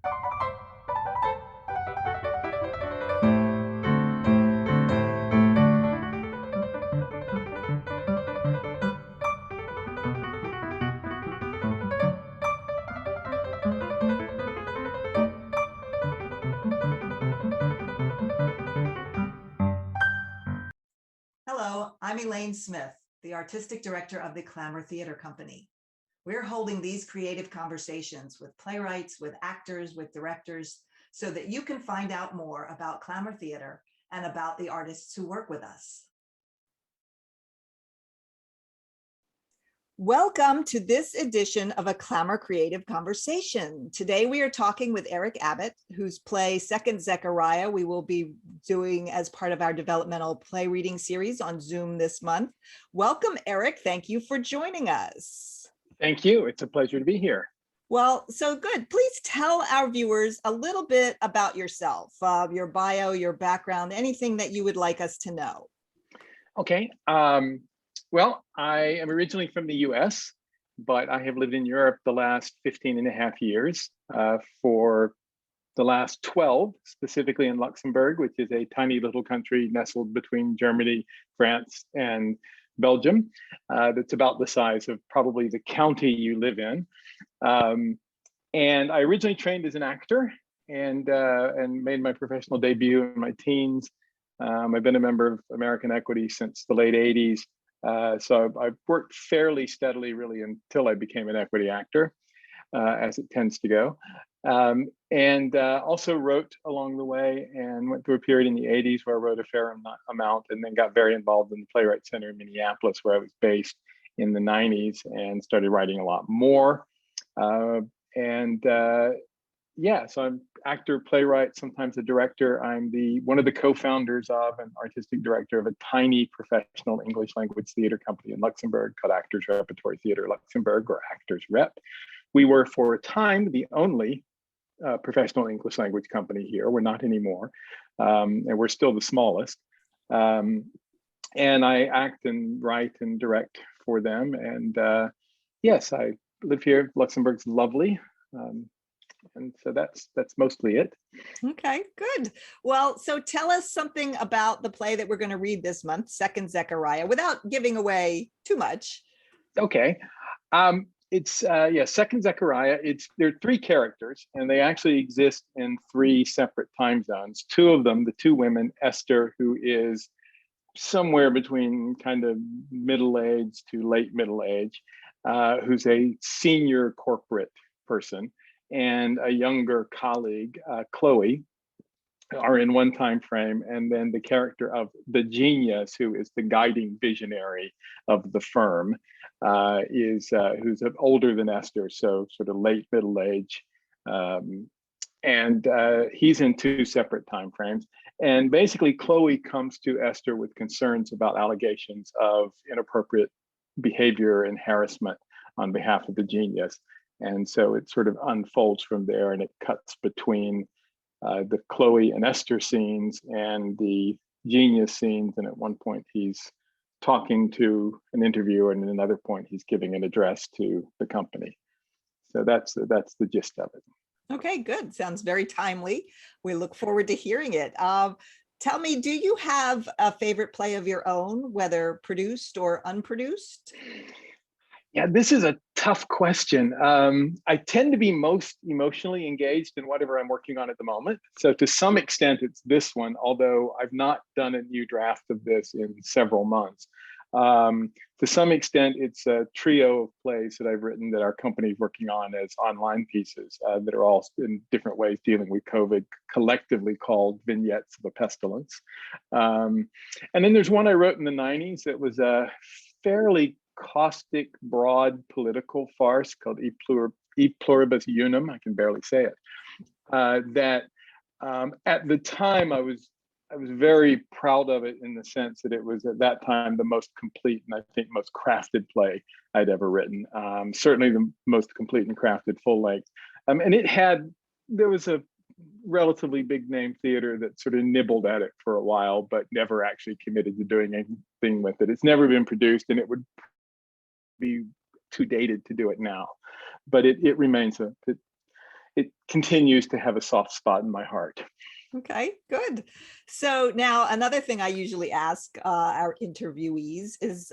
Hello, I'm Elaine Smith, the Artistic Director of the Clamour Theater Company. We're holding these creative conversations with playwrights, with actors, with directors, so that you can find out more about Clamour Theater and about the artists who work with us. Welcome to this edition of a Clamour Creative Conversation. Today we are talking with Erik Abbott, whose play Second ZECHARIAH we will be doing as part of our developmental play reading series on Zoom this month. Welcome, Erik. Thank you for joining us. Thank you. It's a pleasure to be here. Well, so good. Please tell our viewers a little bit about yourself, your bio, your background, anything that you would like us to know. Okay. Well, I am originally from the US, but I have lived in Europe the last 15 and a half years. For the last 12, specifically in Luxembourg, which is a tiny little country nestled between Germany, France, and Belgium. That's about the size of probably the county you live in. And I originally trained as an actor and made my professional debut in my teens. I've been a member of American Equity since the late 80s. So I've worked fairly steadily, really, until I became an equity actor, as it tends to go. And also wrote along the way and went through a period in the 80s where I wrote a fair amount and then got very involved in the Playwright Center in Minneapolis, where I was based in the 90s and started writing a lot more. Yeah, so I'm actor, playwright, sometimes a director. I'm one of the co-founders of and artistic director of a tiny professional English language theater company in Luxembourg called Actors Repertory Theater Luxembourg, or Actors Rep. We were for a time the only professional English language company here. We're not anymore, and we're still the smallest. And I act and write and direct for them. And yes, I live here. Luxembourg's lovely. And so that's mostly it. Okay, good. Well, so tell us something about the play that we're going to read this month, Second ZECHARIAH, without giving away too much. Okay. It's Second ZECHARIAH. There are three characters, and they actually exist in three separate time zones. Two of them, the two women, Esther, who is somewhere between kind of middle age to late middle age, who's a senior corporate person, and a younger colleague, Chloe, are in one time frame, and then the character of the genius, who is the guiding visionary of the firm, who's older than Esther, so sort of late middle age, and he's in two separate time frames. And basically, Chloe comes to Esther with concerns about allegations of inappropriate behavior and harassment on behalf of the genius. And so it sort of unfolds from there, and it cuts between the Chloe and Esther scenes and the genius scenes. And at one point he's talking to an interviewer, and at another point he's giving an address to the company. So that's the gist of it. Okay, good. Sounds very timely. We look forward to hearing it. Tell me, do you have a favorite play of your own, whether produced or unproduced? Yeah, this is a tough question. I tend to be most emotionally engaged in whatever I'm working on at the moment. So to some extent, it's this one, although I've not done a new draft of this in several months. To some extent, it's a trio of plays that I've written that our company is working on as online pieces that are all in different ways dealing with COVID, collectively called Vignettes of a Pestilence. And then there's one I wrote in the 90s that was a fairly caustic, broad political farce called E Pluribus Unum. I can barely say it. That at the time I was very proud of it, in the sense that it was at that time the most complete and I think most crafted play I'd ever written. Certainly the most complete and crafted full length. And there was a relatively big name theater that sort of nibbled at it for a while, but never actually committed to doing anything with it. It's never been produced, and it would be too dated to do it now. But it remains it continues to have a soft spot in my heart. Okay, good. So now another thing I usually ask our interviewees is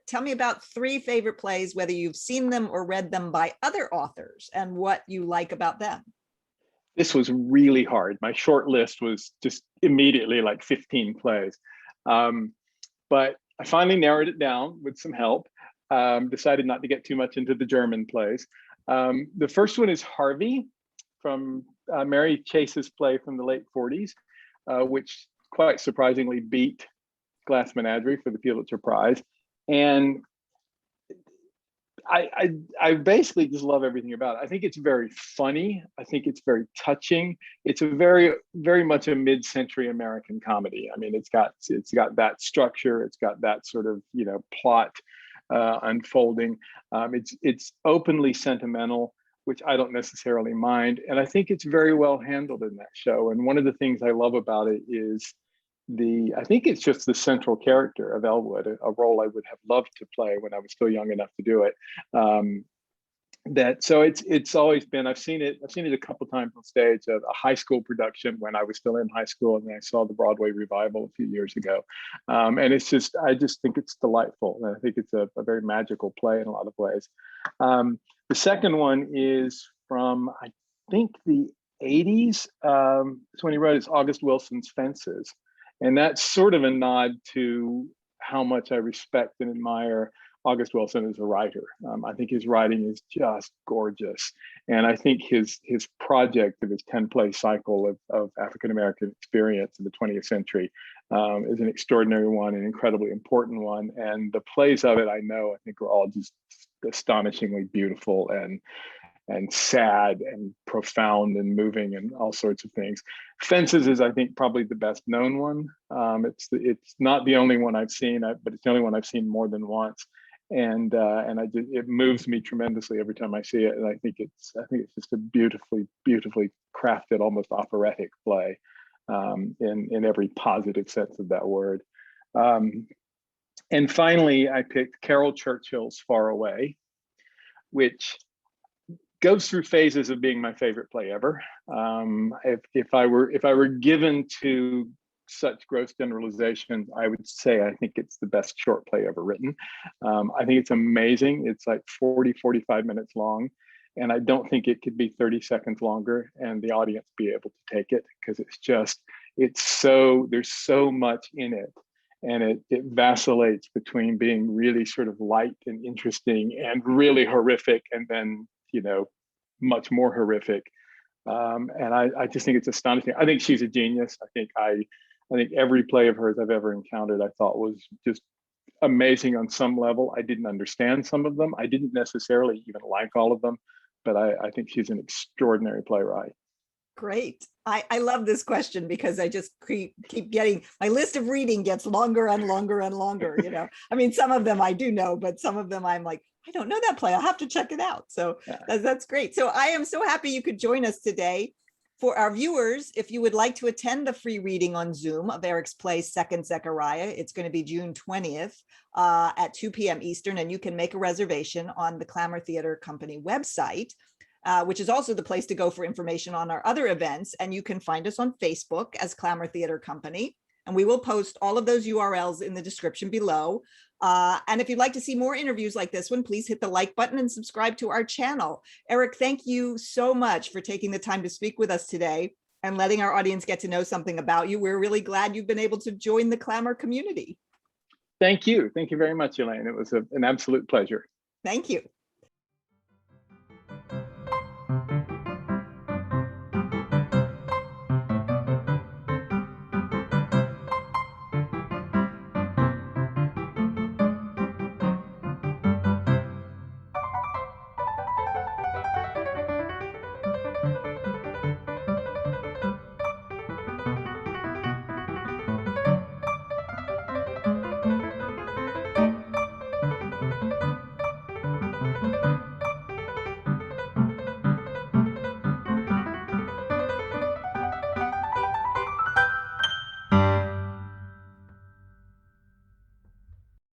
tell me about 3 favorite plays, whether you've seen them or read them by other authors, and what you like about them. This was really hard. My short list was just immediately like 15 plays. But I finally narrowed it down with some help, decided not to get too much into the German plays. The first one is Harvey, from Mary Chase's play from the late 40s, which quite surprisingly beat Glass Menagerie for the Pulitzer Prize. And I basically just love everything about it. I think it's very funny. I think it's very touching. It's a very much a mid-century American comedy. I mean, it's got that structure. It's got that sort of, plot unfolding. It's openly sentimental, which I don't necessarily mind. And I think it's very well handled in that show. And one of the things I love about it is I think it's just the central character of Elwood, a role I would have loved to play when I was still young enough to do it. So it's always been, I've seen it a couple times on stage, a high school production when I was still in high school, and then I saw the Broadway revival a few years ago. And I just think it's delightful. And I think it's a very magical play in a lot of ways. The second one is from, I think, the 80s. It's when he wrote, it's August Wilson's Fences. And that's sort of a nod to how much I respect and admire August Wilson as a writer. I think his writing is just gorgeous. And I think his project of his 10-play cycle of African-American experience in the 20th century is an extraordinary one, an incredibly important one. And the plays of it, I think are all just astonishingly beautiful and sad and profound and moving and all sorts of things. Fences is, I think, probably the best known one. It's not the only one I've seen, but it's the only one I've seen more than once. And it moves me tremendously every time I see it. And I think it's just a beautifully crafted, almost operatic play in every positive sense of that word. And finally, I picked Carol Churchill's Far Away, which goes through phases of being my favorite play ever. If I were given to such gross generalizations, I would say I think it's the best short play ever written. I think it's amazing. It's like 45 minutes long, and I don't think it could be 30 seconds longer and the audience be able to take it, because there's so much in it. And it vacillates between being really sort of light and interesting and really horrific, and then, much more horrific. And I just think it's astonishing. I think she's a genius. I think every play of hers I've ever encountered, I thought was just amazing on some level. I didn't understand some of them. I didn't necessarily even like all of them, but I think she's an extraordinary playwright. Great. I love this question because I just keep getting, my list of reading gets longer and longer and longer, I mean, some of them I do know, but some of them I'm like, I don't know that play. I'll have to check it out. So yeah. That's great. So I am so happy you could join us today. For our viewers, if you would like to attend the free reading on Zoom of Erik's play, Second Zechariah, it's going to be June 20th at 2 p.m. Eastern, and you can make a reservation on the Clamour Theatre Company website, which is also the place to go for information on our other events. And you can find us on Facebook as Clamour Theatre Company. And we will post all of those URLs in the description below. And if you'd like to see more interviews like this one, please hit the like button and subscribe to our channel. Erik, thank you so much for taking the time to speak with us today and letting our audience get to know something about you. We're really glad you've been able to join the Clamour community. Thank you. Thank you very much, Elaine. It was an absolute pleasure. Thank you.